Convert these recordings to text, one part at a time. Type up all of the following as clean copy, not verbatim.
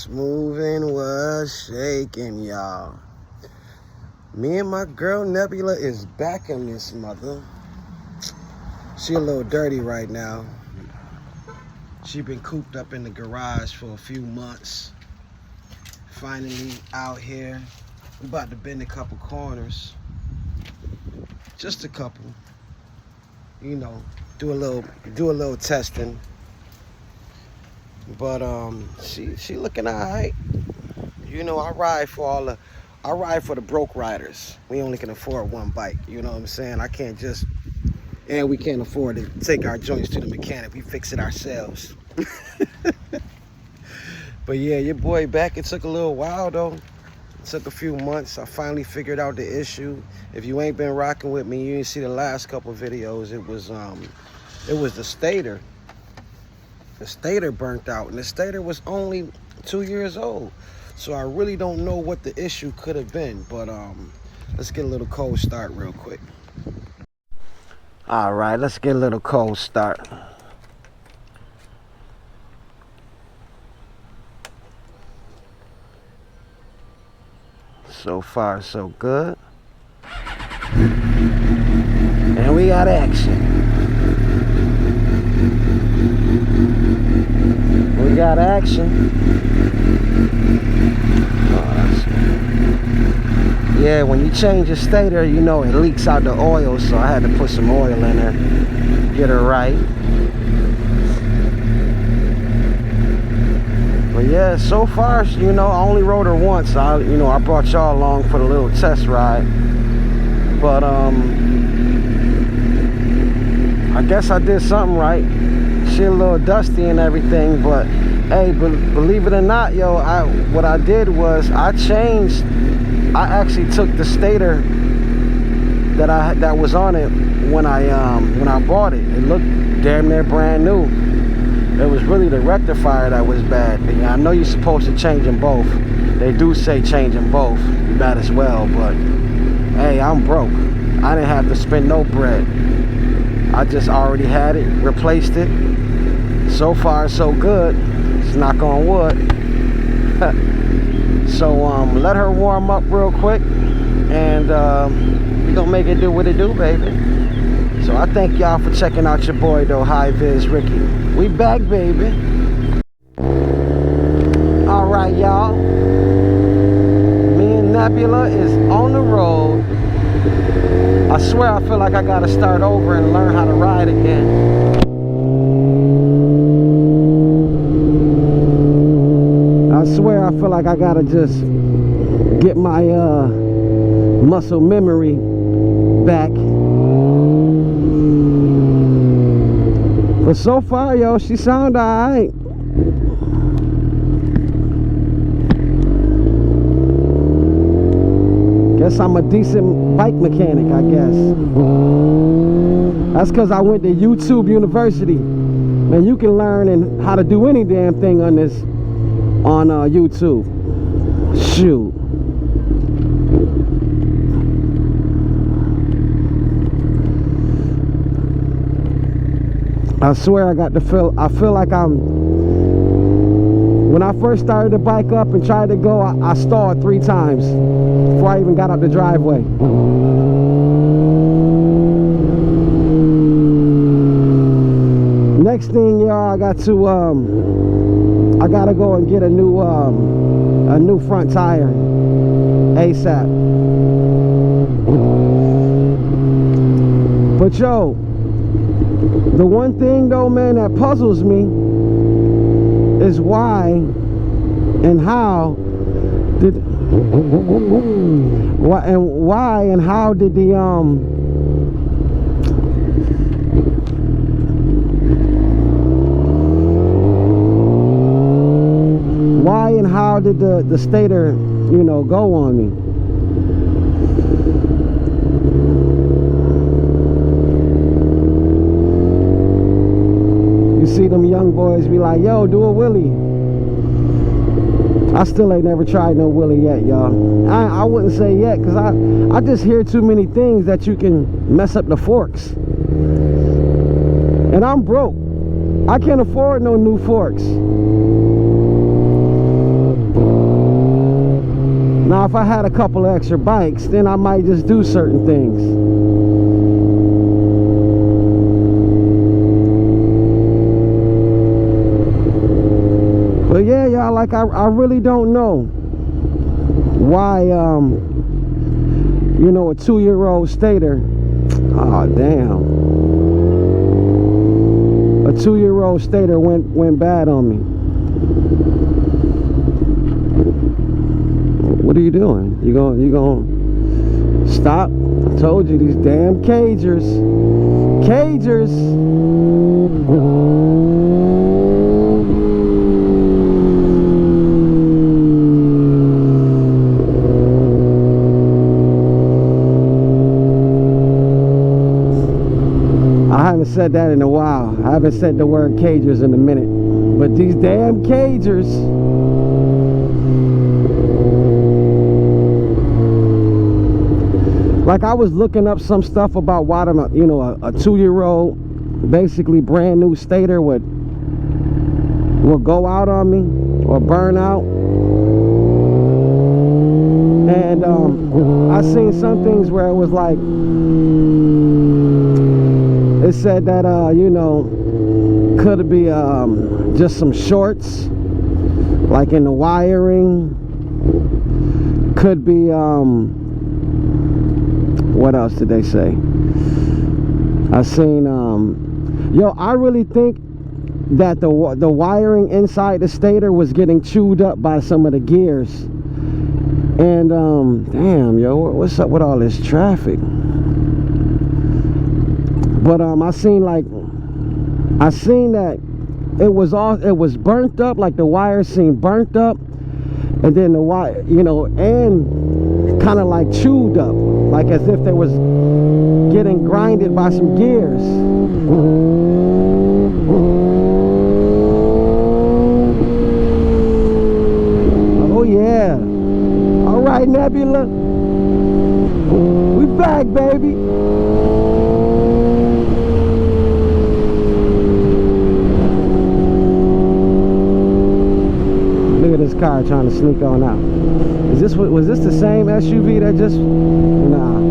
Moving was shaking, y'all. Me and my girl Nebula is back in this mother. She a little dirty right now. She been cooped up in the garage for a few months. Finally out here. We about to bend a couple corners. Just a couple. You know, do a little testing. But she looking alright. You know, I ride for the broke riders. We only can afford one bike. You know what I'm saying? We can't afford to take our joints to the mechanic. We fix it ourselves. But yeah, your boy back. It took a little while though. It took a few months. I finally figured out the issue. If you ain't been rocking with me, you didn't see the last couple videos. It was the Stator. The Stator burnt out, and the Stator was only 2 years old. So I really don't know what the issue could have been, but let's get a little cold start real quick. All right, let's get a little cold start. So far, so good. And we got action. We got action. Yeah, when you change your stator, you know it leaks out the oil, so I had to put some oil in there, get her right. But yeah, so far, you know, I only rode her once. I brought y'all along for the little test ride. But I guess I did something right. She a little dusty and everything, but hey, believe it or not, yo, what I did was I actually took the stator that was on it when I bought it. It looked damn near brand new. It was really the rectifier that was bad. I know you're supposed to change them both. They do say change them both. You might as well, but hey, I'm broke. I didn't have to spend no bread. I just already had it, replaced it. So far, so good. Just knock on wood. So let her warm up real quick, and we gonna make it do what it do, baby. So I thank y'all for checking out your boy though, Hi-Viz Ricky. We back, baby. All right, y'all. Me and Nebula is on the road. I swear I feel like I gotta start over and learn how to ride again. I swear I feel like I gotta just get my muscle memory back. But so far, yo, she sound alright. Guess I'm a decent bike mechanic, I guess. That's because I went to YouTube University. Man, you can learn how to do any damn thing on YouTube. Shoot. I swear I feel like when I first started the bike up and tried to go, I stalled 3 times before I even got out the driveway. Next thing, y'all, I gotta go and get a new front tire ASAP. But yo, the one thing though, man, that puzzles me is why and how did the Stator, you know, go on me? You see them young boys be like, yo, do a wheelie. I still ain't never tried no wheelie yet, y'all. I wouldn't say yet, because I just hear too many things that you can mess up the forks. And I'm broke. I can't afford no new forks. Now, if I had a couple of extra bikes, then I might just do certain things. But yeah, y'all, like I really don't know why, you know, a 2-year-old Stator, oh damn, a 2-year-old Stator went bad on me. What are you doing? You gonna stop? I told you, these damn cagers. I haven't said that in a while. I haven't said the word cagers in a minute. But these damn cagers. Like, I was looking up some stuff about why, you know, a 2-year-old, basically brand new Stator would go out on me or burn out. And I seen some things where it was like, it said that you know, could it be just some shorts, like in the wiring, could be what else did they say? I seen yo, I really think that the wiring inside the Stator was getting chewed up by some of the gears. And damn, yo, what's up with all this traffic? But I seen that it was burnt up, like the wire seemed burnt up, and then the wire, you know, and kind of like chewed up, like as if they was getting grinded by some gears. Oh yeah. All right, Nebula, we back, baby. Look at this car trying to sneak on out. Was this the same SUV that just, nah.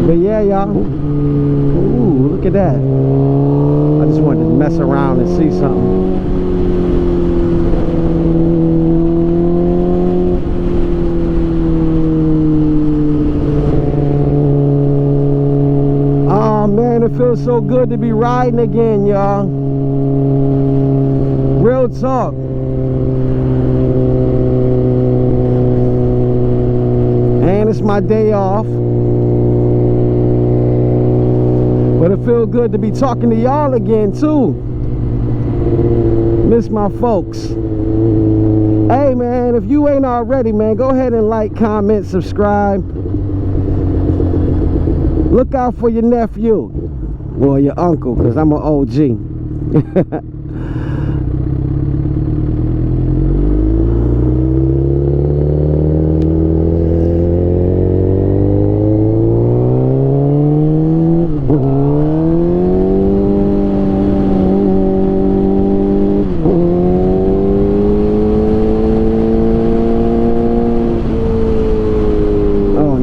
But yeah, y'all. Ooh, look at that. I just wanted to mess around and see something. Oh man, it feels so good to be riding again, y'all. Real talk. And it's my day off. But it feels good to be talking to y'all again too. Miss my folks. Hey man, if you ain't already, man, go ahead and like, comment, subscribe. Look out for your nephew. Well, your uncle, because I'm an OG.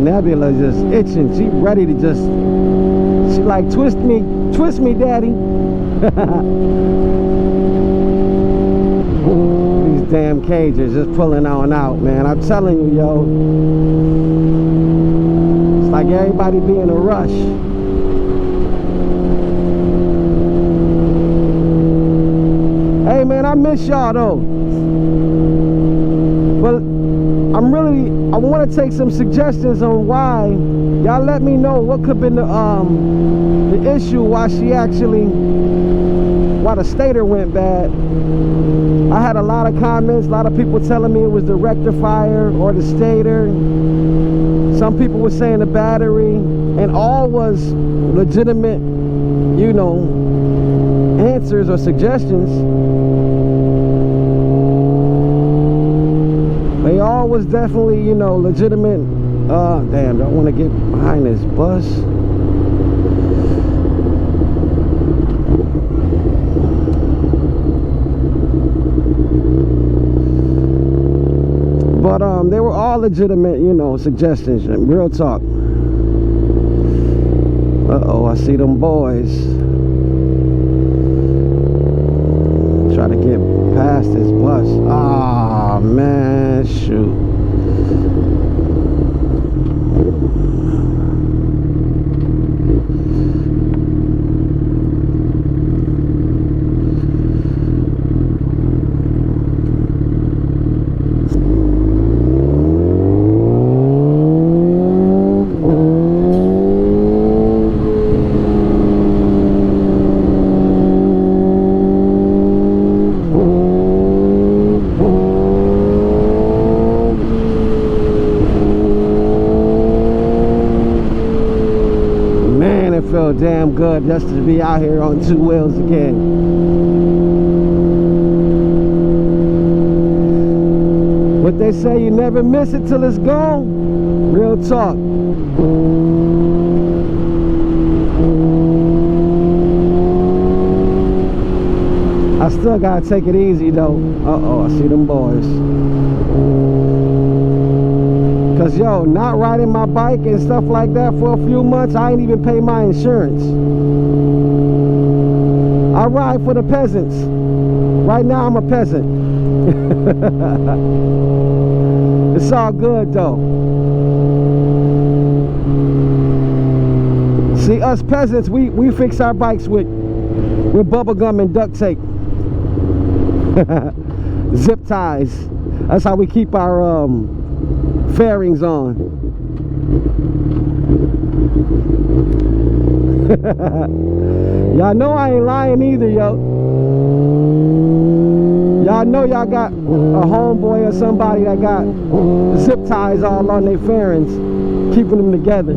Nebula just itching. She ready to just, she like, twist me, daddy. These damn cages just pulling on out, man. I'm telling you, yo, it's like everybody be in a rush. Hey man, I miss y'all though. But I want to take some suggestions on why. Y'all let me know what could have been the issue, why the Stator went bad. I had a lot of comments, a lot of people telling me it was the rectifier or the Stator. Some people were saying the battery, and all was legitimate, you know, answers or suggestions. They all was definitely, you know, legitimate. Damn, don't want to get behind this bus. they were all legitimate, you know, suggestions. Real talk. Uh-oh, I see them boys. Try to get past this bus. Ah, man, shoot. Felt damn good just to be out here on two wheels again. What they say, you never miss it till it's gone. Real talk. I still gotta take it easy though. Uh-oh, I see them boys. Cause yo, not riding my bike and stuff like that for a few months, I ain't even pay my insurance. I ride for the peasants. Right now I'm a peasant. It's all good though. See, us peasants, we fix our bikes with bubble gum and duct tape. Zip ties. That's how we keep our fairings on. Y'all know I ain't lying either, yo. Y'all know y'all got a homeboy or somebody that got zip ties all on their fairings, keeping them together.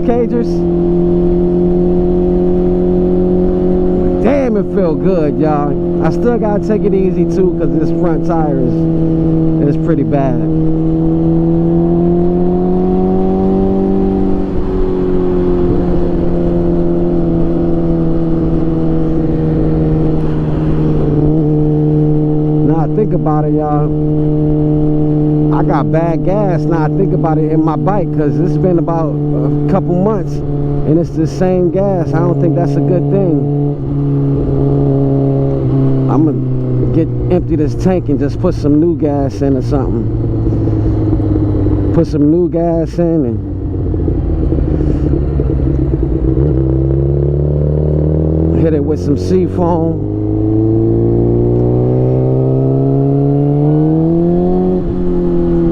Cagers. Damn, it felt good, y'all. I still gotta take it easy too, because this front tire is pretty bad. Now I think about it, y'all, I got bad gas. Now I think about it in my bike, because it's been about a couple months and it's the same gas. I don't think that's a good thing. I'm gonna empty this tank and just put some new gas in or something. Put some new gas in and hit it with some seafoam.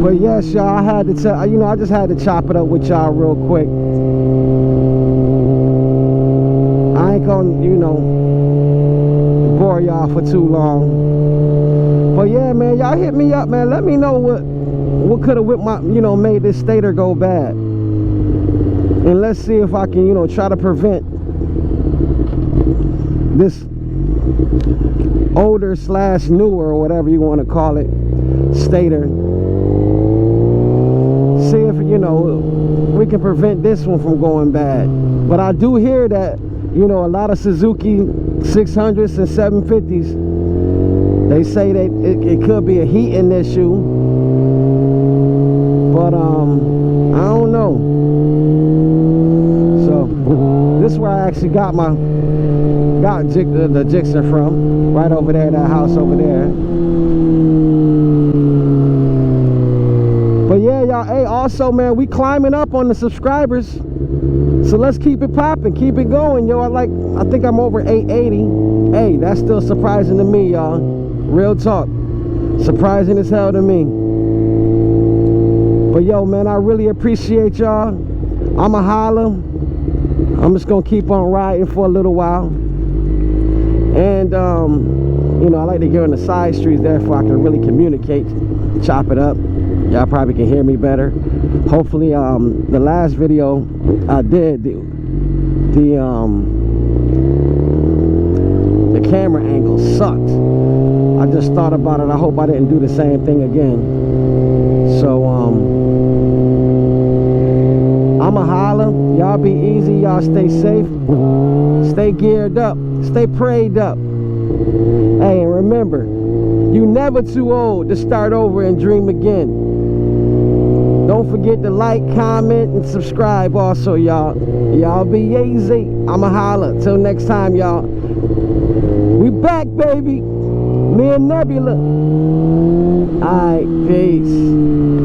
But yes, y'all, I had to tell, you know, I just had to chop it up with y'all real quick. I ain't gonna, you know, bore y'all for too long. But yeah, man, y'all hit me up, man. Let me know what could have whipped my, you know, made this Stator go bad. And let's see if I can, you know, try to prevent this older / newer, or whatever you want to call it, Stator. See if, you know, we can prevent this one from going bad. But I do hear that, you know, a lot of Suzuki 600s and 750s, they say that it could be a heating issue. But I don't know. So this is where I actually got the Gixxer from, right over there, that house over there. But yeah, y'all, hey, also, man, we climbing up on the subscribers, so let's keep it popping, keep it going, yo. I think I'm over 880. Hey, that's still surprising to me, y'all. Real talk, surprising as hell to me. But yo, man, I really appreciate y'all. I'ma holler. I'm just gonna keep on riding for a little while, and you know, I like to get on the side streets, therefore I can really communicate, chop it up. Y'all probably can hear me better. Hopefully, the last video I did, the camera angle sucked. I just thought about it. I hope I didn't do the same thing again. So I'ma holler. Y'all be easy. Y'all stay safe. Stay geared up. Stay prayed up. Hey, and remember, you never too old to start over and dream again. Don't forget to like, comment, and subscribe also, y'all. Y'all be easy. I'ma holler. Till next time, y'all. We back, baby. Me and Nebula. Alright, peace.